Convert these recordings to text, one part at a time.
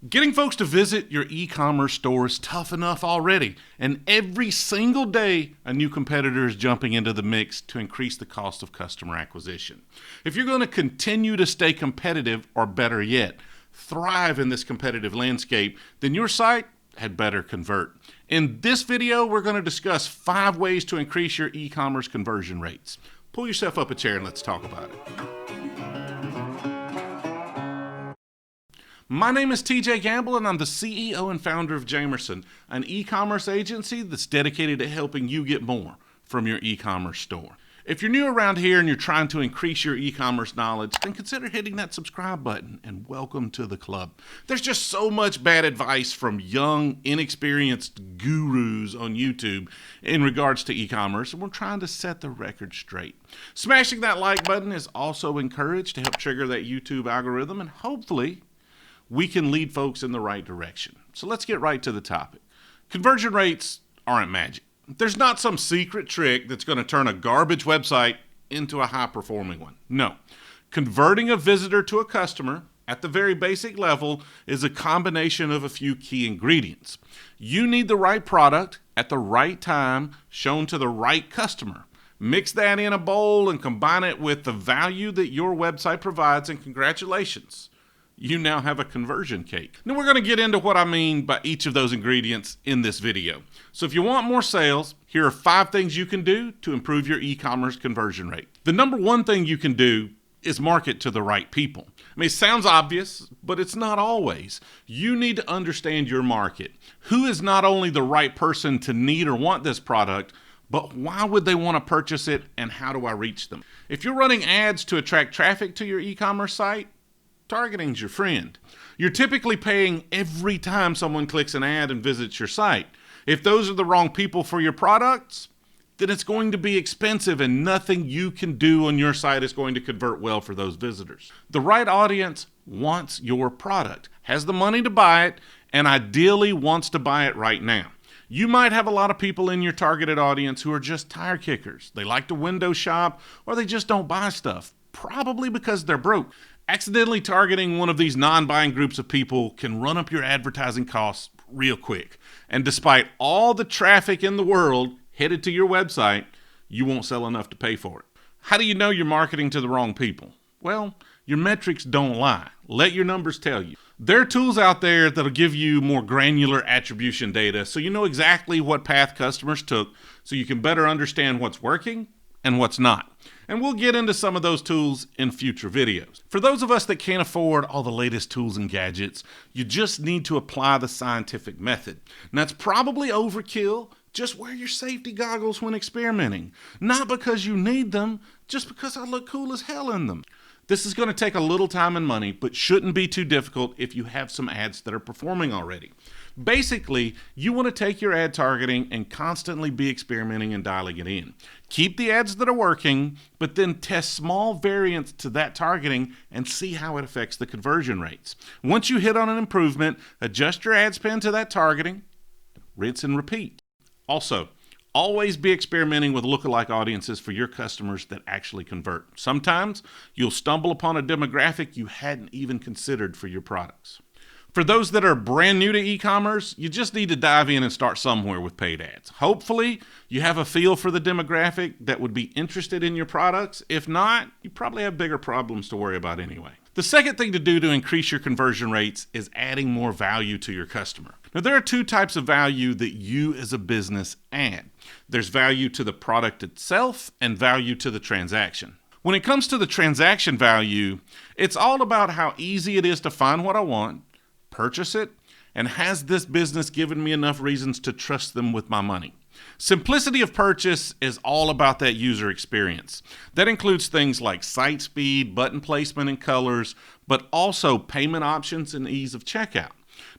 Getting folks to visit your e-commerce store is tough enough already, and every single day a new competitor is jumping into the mix to increase the cost of customer acquisition. If you're going to continue to stay competitive, or better yet, thrive in this competitive landscape, then your site had better convert. In this video, we're going to discuss 5 ways to increase your e-commerce conversion rates. Pull yourself up a chair and let's talk about it. My name is TJ Gamble, and I'm the CEO and founder of Jamersan, an e-commerce agency that's dedicated to helping you get more from your e-commerce store. If you're new around here and you're trying to increase your e-commerce knowledge, then consider hitting that subscribe button, and welcome to the club. There's just so much bad advice from young, inexperienced gurus on YouTube in regards to e-commerce, and we're trying to set the record straight. Smashing that like button is also encouraged to help trigger that YouTube algorithm, and hopefully we can lead folks in the right direction. So let's get right to the topic. Conversion rates aren't magic. There's not some secret trick that's going to turn a garbage website into a high-performing one. No. Converting a visitor to a customer at the very basic level is a combination of a few key ingredients. You need the right product at the right time shown to the right customer. Mix that in a bowl and combine it with the value that your website provides, and congratulations, you now have a conversion cake. Now we're going to get into what I mean by each of those ingredients in this video. So if you want more sales, here are 5 things you can do to improve your e-commerce conversion rate. The number 1 thing you can do is market to the right people. I mean, it sounds obvious, but it's not always. You need to understand your market. Who is not only the right person to need or want this product, but why would they want to purchase it, and how do I reach them? If you're running ads to attract traffic to your e-commerce site, targeting's your friend. You're typically paying every time someone clicks an ad and visits your site. If those are the wrong people for your products, then it's going to be expensive, and nothing you can do on your site is going to convert well for those visitors. The right audience wants your product, has the money to buy it, and ideally wants to buy it right now. You might have a lot of people in your targeted audience who are just tire kickers. They like to window shop, or they just don't buy stuff, probably because they're broke. Accidentally targeting one of these non-buying groups of people can run up your advertising costs real quick. And despite all the traffic in the world headed to your website, you won't sell enough to pay for it. How do you know you're marketing to the wrong people? Well, your metrics don't lie. Let your numbers tell you. There are tools out there that'll give you more granular attribution data, so you know exactly what path customers took, so you can better understand what's working and what's not. And we'll get into some of those tools in future videos. For those of us that can't afford all the latest tools and gadgets, you just need to apply the scientific method. And that's probably overkill. Just wear your safety goggles when experimenting. Not because you need them, just because I look cool as hell in them. This is going to take a little time and money, but shouldn't be too difficult if you have some ads that are performing already. Basically, you want to take your ad targeting and constantly be experimenting and dialing it in. Keep the ads that are working, but then test small variants to that targeting and see how it affects the conversion rates. Once you hit on an improvement, adjust your ad spend to that targeting, rinse and repeat. Also, always be experimenting with lookalike audiences for your customers that actually convert. Sometimes you'll stumble upon a demographic you hadn't even considered for your products. For those that are brand new to e-commerce, you just need to dive in and start somewhere with paid ads. Hopefully, you have a feel for the demographic that would be interested in your products. If not, you probably have bigger problems to worry about anyway. The second thing to do to increase your conversion rates is adding more value to your customer. Now, there are 2 types of value that you as a business add. There's value to the product itself and value to the transaction. When it comes to the transaction value, it's all about how easy it is to find what I want, purchase it, and has this business given me enough reasons to trust them with my money? Simplicity of purchase is all about that user experience. That includes things like site speed, button placement and colors, but also payment options and ease of checkout.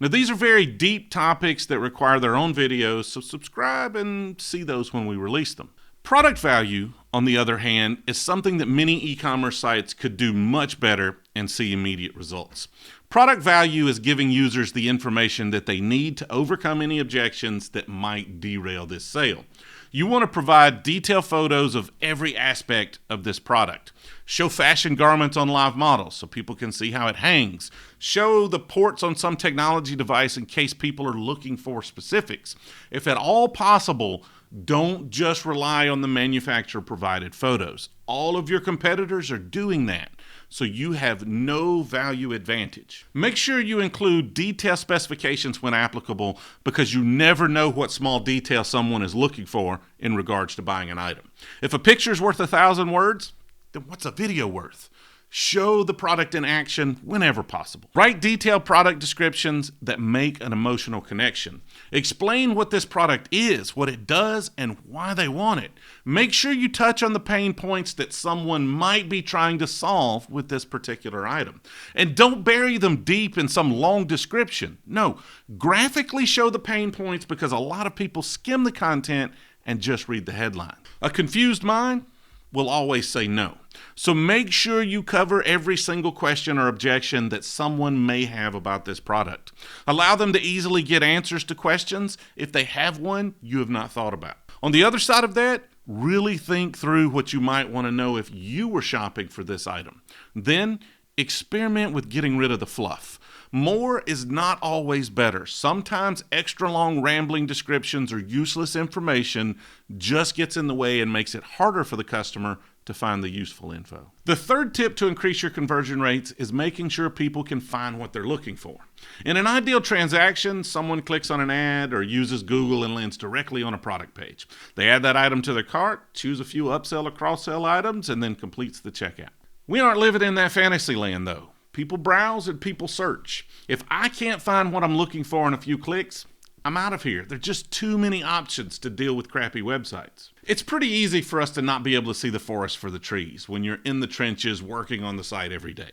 Now, these are very deep topics that require their own videos, so subscribe and see those when we release them. Product value, on the other hand, is something that many e-commerce sites could do much better and see immediate results. Product value is giving users the information that they need to overcome any objections that might derail this sale. You want to provide detailed photos of every aspect of this product. Show fashion garments on live models so people can see how it hangs. Show the ports on some technology device in case people are looking for specifics. If at all possible, don't just rely on the manufacturer-provided photos. All of your competitors are doing that, so you have no value advantage. Make sure you include detailed specifications when applicable, because you never know what small detail someone is looking for in regards to buying an item. If a picture is worth 1,000 words, then what's a video worth? Show the product in action whenever possible. Write detailed product descriptions that make an emotional connection. Explain what this product is, what it does, and why they want it. Make sure you touch on the pain points that someone might be trying to solve with this particular item. And don't bury them deep in some long description. No, graphically show the pain points, because a lot of people skim the content and just read the headline. A confused mind will always say no. So make sure you cover every single question or objection that someone may have about this product. Allow them to easily get answers to questions if they have one you have not thought about. On the other side of that, really think through what you might want to know if you were shopping for this item. Then experiment with getting rid of the fluff. More is not always better. Sometimes extra long rambling descriptions or useless information just gets in the way and makes it harder for the customer to find the useful info. The third tip to increase your conversion rates is making sure people can find what they're looking for. In an ideal transaction, someone clicks on an ad or uses Google and lands directly on a product page. They add that item to their cart, choose a few upsell or cross-sell items, and then completes the checkout. We aren't living in that fantasy land, though. People browse and people search. If I can't find what I'm looking for in a few clicks, I'm out of here. There are just too many options to deal with crappy websites. It's pretty easy for us to not be able to see the forest for the trees when you're in the trenches working on the site every day.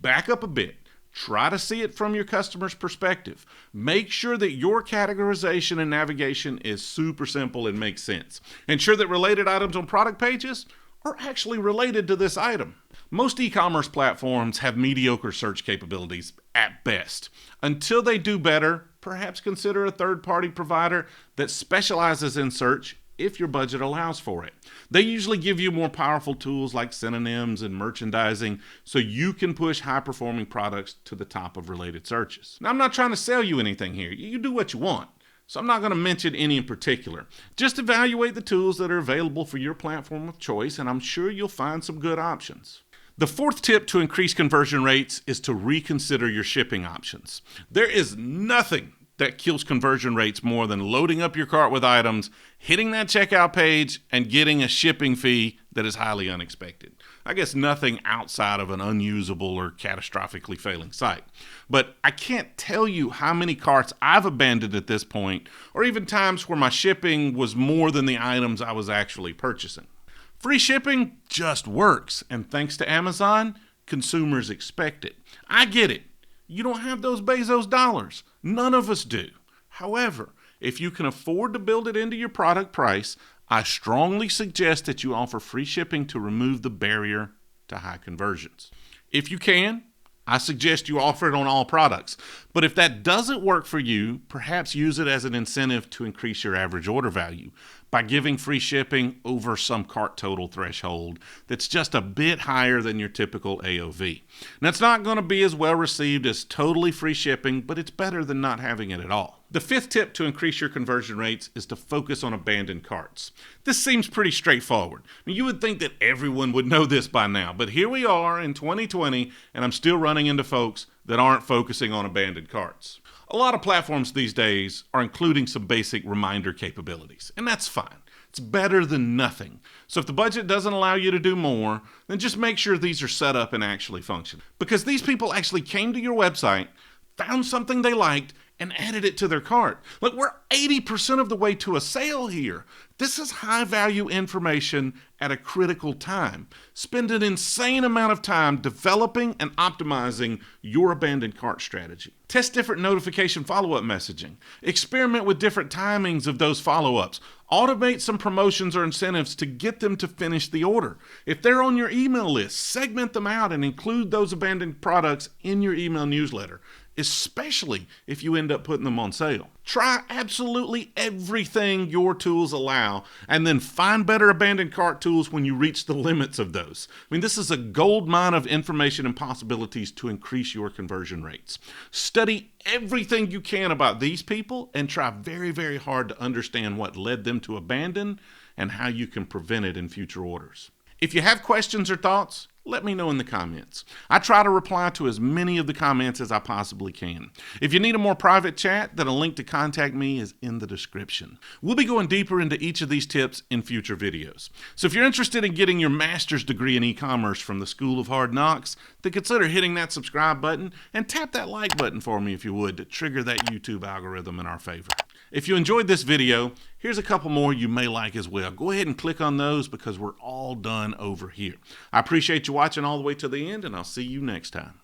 Back up a bit. Try to see it from your customer's perspective. Make sure that your categorization and navigation is super simple and makes sense. Ensure that related items on product pages are actually related to this item. Most e-commerce platforms have mediocre search capabilities at best. Until they do better, perhaps consider a third-party provider that specializes in search if your budget allows for it. They usually give you more powerful tools like synonyms and merchandising, so you can push high-performing products to the top of related searches. Now, I'm not trying to sell you anything here. You do what you want. So I'm not going to mention any in particular. Just evaluate the tools that are available for your platform of choice, and I'm sure you'll find some good options. The fourth tip to increase conversion rates is to reconsider your shipping options. There is nothing that kills conversion rates more than loading up your cart with items, hitting that checkout page, and getting a shipping fee that is highly unexpected. I guess nothing outside of an unusable or catastrophically failing site. But I can't tell you how many carts I've abandoned at this point, or even times where my shipping was more than the items I was actually purchasing. Free shipping just works, and thanks to Amazon, consumers expect it. I get it. You don't have those Bezos dollars. None of us do. However, if you can afford to build it into your product price, I strongly suggest that you offer free shipping to remove the barrier to high conversions. If you can, I suggest you offer it on all products. But if that doesn't work for you, perhaps use it as an incentive to increase your average order value by giving free shipping over some cart total threshold that's just a bit higher than your typical AOV. Now, it's not going to be as well received as totally free shipping, but it's better than not having it at all. The fifth tip to increase your conversion rates is to focus on abandoned carts. This seems pretty straightforward. I mean, you would think that everyone would know this by now, but here we are in 2020, and I'm still running into folks that aren't focusing on abandoned carts. A lot of platforms these days are including some basic reminder capabilities, and that's fine. It's better than nothing. So if the budget doesn't allow you to do more, then just make sure these are set up and actually function. Because these people actually came to your website, found something they liked, and added it to their cart. Look, we're 80% of the way to a sale here. This is high-value information at a critical time. Spend an insane amount of time developing and optimizing your abandoned cart strategy. Test different notification follow-up messaging. Experiment with different timings of those follow-ups. Automate some promotions or incentives to get them to finish the order. If they're on your email list, segment them out and include those abandoned products in your email newsletter. especially if you end up putting them on sale. Try absolutely everything your tools allow, and then find better abandoned cart tools when you reach the limits of those. I mean, this is a gold mine of information and possibilities to increase your conversion rates. Study everything you can about these people and try very, very hard to understand what led them to abandon and how you can prevent it in future orders. If you have questions or thoughts, let me know in the comments. I try to reply to as many of the comments as I possibly can. If you need a more private chat, then a link to contact me is in the description. We'll be going deeper into each of these tips in future videos. So if you're interested in getting your master's degree in e-commerce from the School of Hard Knocks, then consider hitting that subscribe button and tap that like button for me if you would to trigger that YouTube algorithm in our favor. If you enjoyed this video, here's a couple more you may like as well. Go ahead and click on those because we're all done over here. I appreciate you watching all the way to the end, and I'll see you next time.